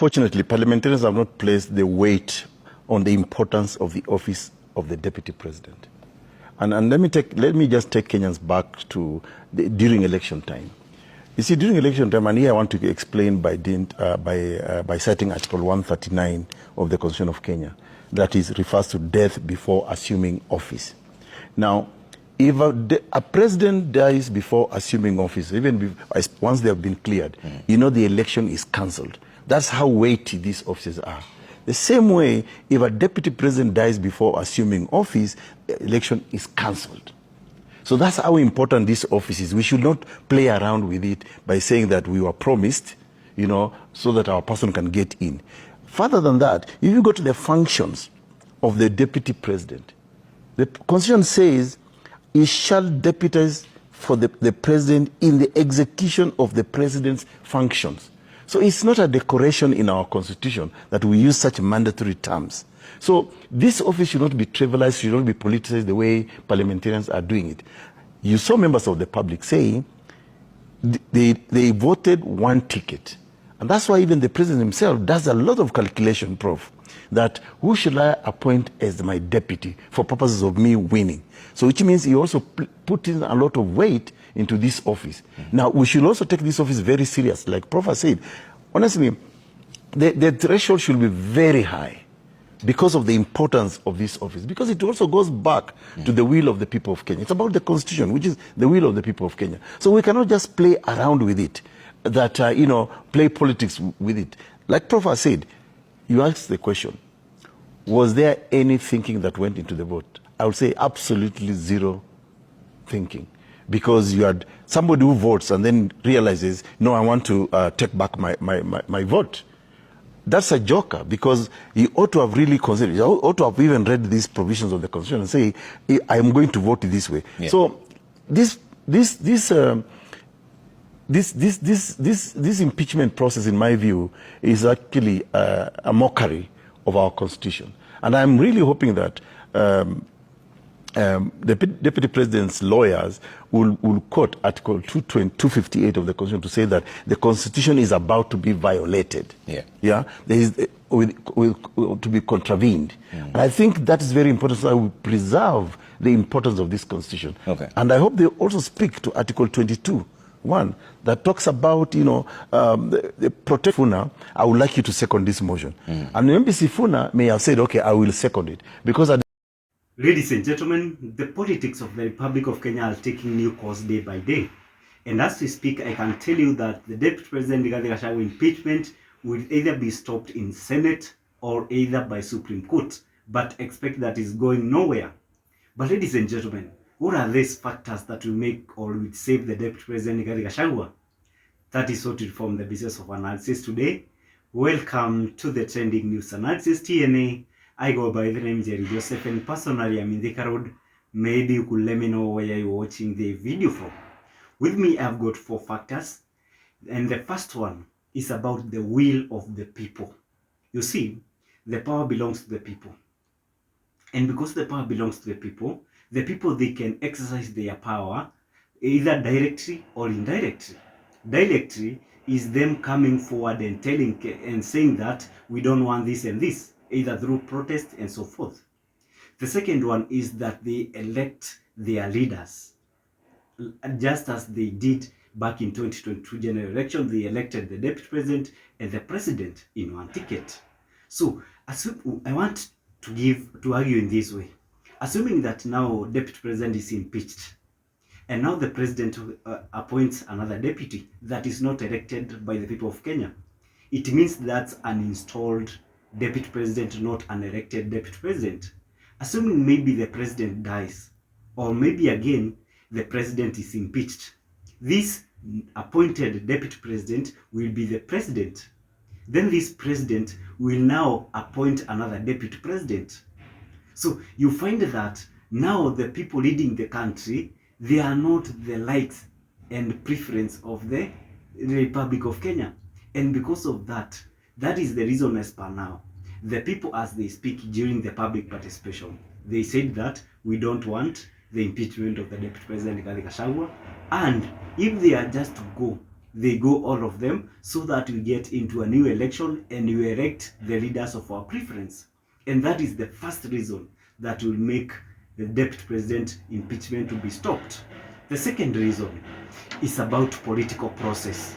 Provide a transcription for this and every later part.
unfortunately, parliamentarians have not placed the weight on the importance of the office of the deputy president. And let me just take Kenyans back to during election time. You see, during election time, and here I want to explain by citing Article 139 of the Constitution of Kenya, that is refers to death before assuming office. Now, if a president dies before assuming office, even once they have been cleared, you know the election is cancelled. That's how weighty these offices are. The same way, if a deputy president dies before assuming office, the election is cancelled. So that's how important this office is. We should not play around with it by saying that we were promised, you know, so that our person can get in. Further than that, if you go to the functions of the deputy president, the Constitution says he shall deputize for the president in the execution of the president's functions. So it's not a decoration in our Constitution that we use such mandatory terms. So this office should not be trivialized, should not be politicized the way parliamentarians are doing it. You saw members of the public saying they voted one ticket. And that's why even the president himself does a lot of calculation, Prof, that who should I appoint as my deputy for purposes of me winning? So which means he also put in a lot of weight into this office. Now, we should also take this office very serious. Like Prof said, honestly, the threshold should be very high because of the importance of this office, because it also goes back to the will of the people of Kenya. It's about the Constitution, which is the will of the people of Kenya. So we cannot just play around with it, play politics with it. Like Prof said, you asked the question, was there any thinking that went into the vote? I would say absolutely zero thinking. Because you had somebody who votes and then realizes, no, I want to take back my vote. That's a joker, because he ought to have really considered, he ought to have even read these provisions of the Constitution and say, I am going to vote this way. Yeah. So this impeachment process, in my view, is actually a mockery of our Constitution. And I'm really hoping that the Deputy President's lawyers will quote Article 258 of the Constitution to say that the Constitution is about to be violated. Yeah? There is to be contravened. And I think that is very important, so I will preserve the importance of this Constitution. Okay. And I hope they also speak to Article 22(1) that talks about, the protect Funa. I would like you to second this motion. And maybe Sifuna may have said, okay, I will second it, because Ladies and gentlemen, the politics of the Republic of Kenya are taking new course day by day. And as we speak, I can tell you that the Deputy President Gachagua impeachment will either be stopped in Senate or either by Supreme Court. But expect that it's going nowhere. But ladies and gentlemen, what are these factors that will make or will save the Deputy President Gachagua? That is what will form the basis of analysis today. Welcome to the Trending News Analysis TNA. I go by the name Jerry Joseph, and personally I'm in Thika Road. Maybe you could let me know where you're watching the video from. With me, I've got 4 factors. And the first one is about the will of the people. You see, the power belongs to the people. And because the power belongs to the people, they can exercise their power either directly or indirectly. Directly is them coming forward and telling and saying that we don't want this and this, either through protest and so forth. The second one is that they elect their leaders. Just as they did back in 2022 general election, they elected the deputy president and the president in one ticket. So I want to argue in this way. Assuming that now deputy president is impeached, and now the president appoints another deputy that is not elected by the people of Kenya, it means that's an installed deputy president, not an elected deputy president. Assuming maybe the president dies, or maybe again the president is impeached, this appointed deputy president will be the president. Then this president will now appoint another deputy president. So you find that now the people leading the country, they are not the likes and preference of the Republic of Kenya. And because of that, that is the reason as per now, the people as they speak during the public participation, they said that we don't want the impeachment of the Deputy President Gachagua, and if they are just to go they go all of them, so that we get into a new election and we elect the leaders of our preference. And that is the first reason that will make the deputy president impeachment to be stopped. The second reason is about political process.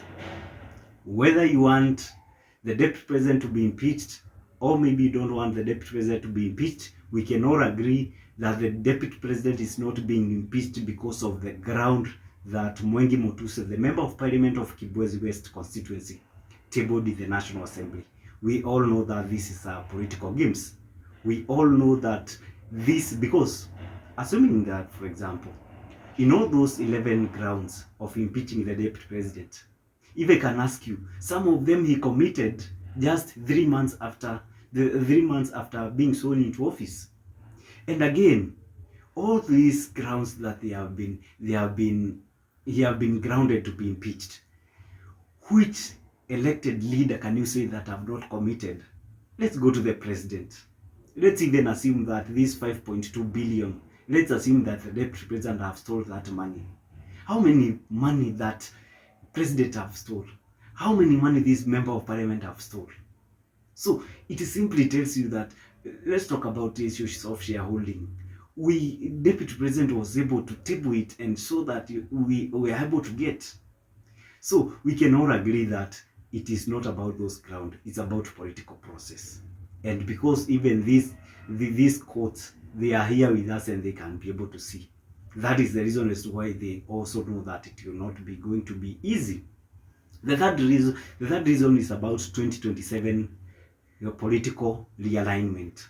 Whether you want the deputy president to be impeached, or maybe you don't want the deputy president to be impeached, we can all agree that the deputy president is not being impeached because of the ground that Mwengi Mutuse, the member of parliament of Kibwezi West constituency, tabled in the National Assembly. We all know that this is a political games. We all know that this, because assuming that, for example, in all those 11 grounds of impeaching the deputy president, if I can ask you, some of them he committed just 3 months after being sworn into office. And again, all these grounds that he have been grounded to be impeached. Which elected leader can you say that have not committed? Let's go to the president. Let's even assume that this 5.2 billion, let's assume that the deputy president have stolen that money. How many money that president have stolen? How many money this member of parliament have stolen? So it simply tells you that, let's talk about the issues of shareholding. Deputy president was able to table it, and so that we were able to get. So we can all agree that it is not about those grounds, it's about political process. And because even these courts, they are here with us and they can be able to see. That is the reason as to why they also know that it will not be going to be easy. The third reason is about 2027 political realignment.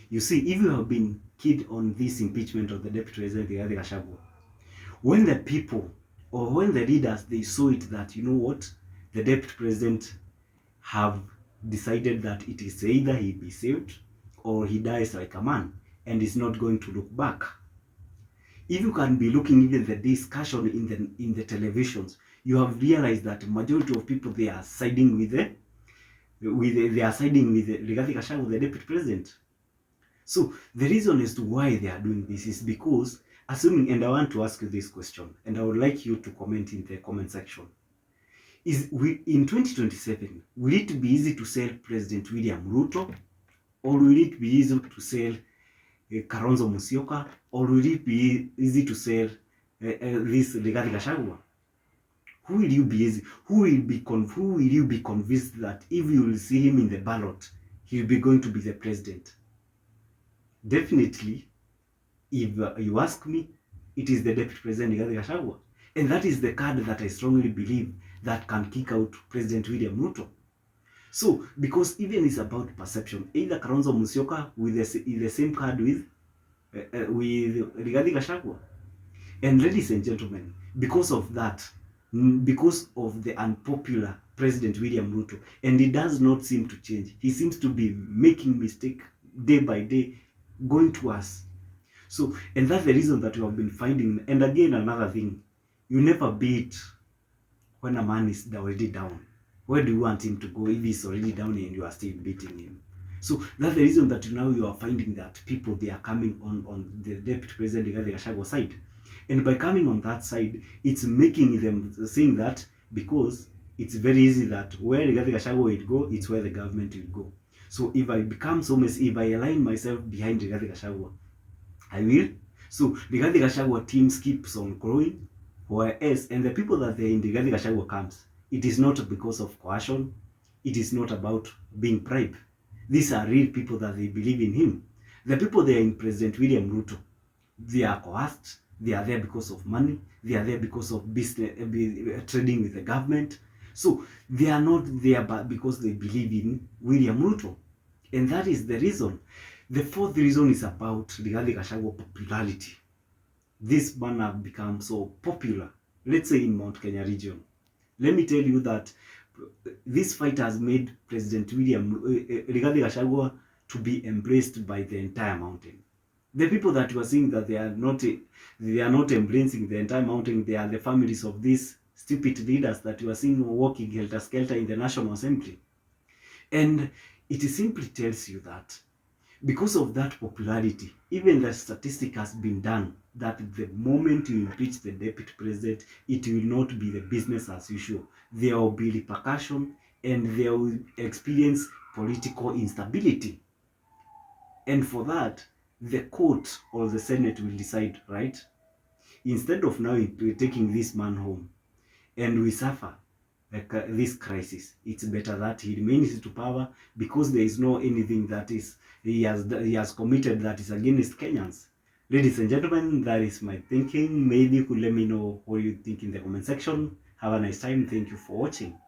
You see, if you have been keyed on this impeachment of the deputy president, Gachagua, when the people or when the leaders, they saw it that, you know what, the deputy president have decided that it is either he be saved or he dies like a man and is not going to look back. If you can be looking even the discussion in the televisions, you have realized that majority of people, they are siding with Rigathi Gachagua, the deputy president. So the reason as to why they are doing this is because, assuming, and I want to ask you this question, and I would like you to comment in the comment section, in 2027, will it be easy to sell President William Ruto, or will it be easy to sell Kalonzo Musyoka, or will it be easy to sell this Rigathi Gachagua? Who will you be easy? Who will you be convinced that if you will see him in the ballot, he will be going to be the president? Definitely, if you ask me, it is the deputy president Rigathi Gachagua, and that is the card that I strongly believe that can kick out President William Ruto. So, because even it's about perception, either Kalonzo Musyoka with the same card with Rigathi Gachagua. And ladies and gentlemen, because of that, because of the unpopular President William Ruto, and it does not seem to change. He seems to be making mistake day by day, going to us. So, and that's the reason that we have been finding. And again, another thing, you never beat when a man is already down. Where do you want him to go if he's already down and you are still beating him? So that's the reason that now you are finding that people, they are coming on the deputy president Rigathi Gachagua side. And by coming on that side, it's making them saying that, because it's very easy that where Rigathi Gachagua will go, it's where the government will go. So if I become so messy, if I align myself behind Rigathi Gachagua, I will. So Rigathi Gachagua teams keeps on growing, whereas, and the people that they're in Rigathi Gachagua camps, it is not because of coercion, it is not about being bribed. These are real people that they believe in him. The people there in President William Ruto, they are coerced, they are there because of money, they are there because of business, trading with the government. So they are not there because they believe in William Ruto. And that is the reason. The fourth reason is about Rigathi Gachagua popularity. This man have become so popular, let's say in Mount Kenya region. Let me tell you that this fight has made President Rigathi Gachagua to be embraced by the entire mountain. The people that you are seeing that they are not embracing the entire mountain, they are the families of these stupid leaders that you are seeing walking helter-skelter in the National Assembly. And it simply tells you that Because of that popularity, even the statistic has been done that the moment you impeach the deputy president, it will not be the business as usual. There will be repercussion and they will experience political instability. And for that, the court or the Senate will decide, right? Instead of now taking this man home and we suffer this crisis, it's better that he remains to power, because there is no anything that is he has committed that is against Kenyans. Ladies and gentlemen, that is my thinking. Maybe you could let me know what you think in the comment section. Have a nice time. Thank you for watching.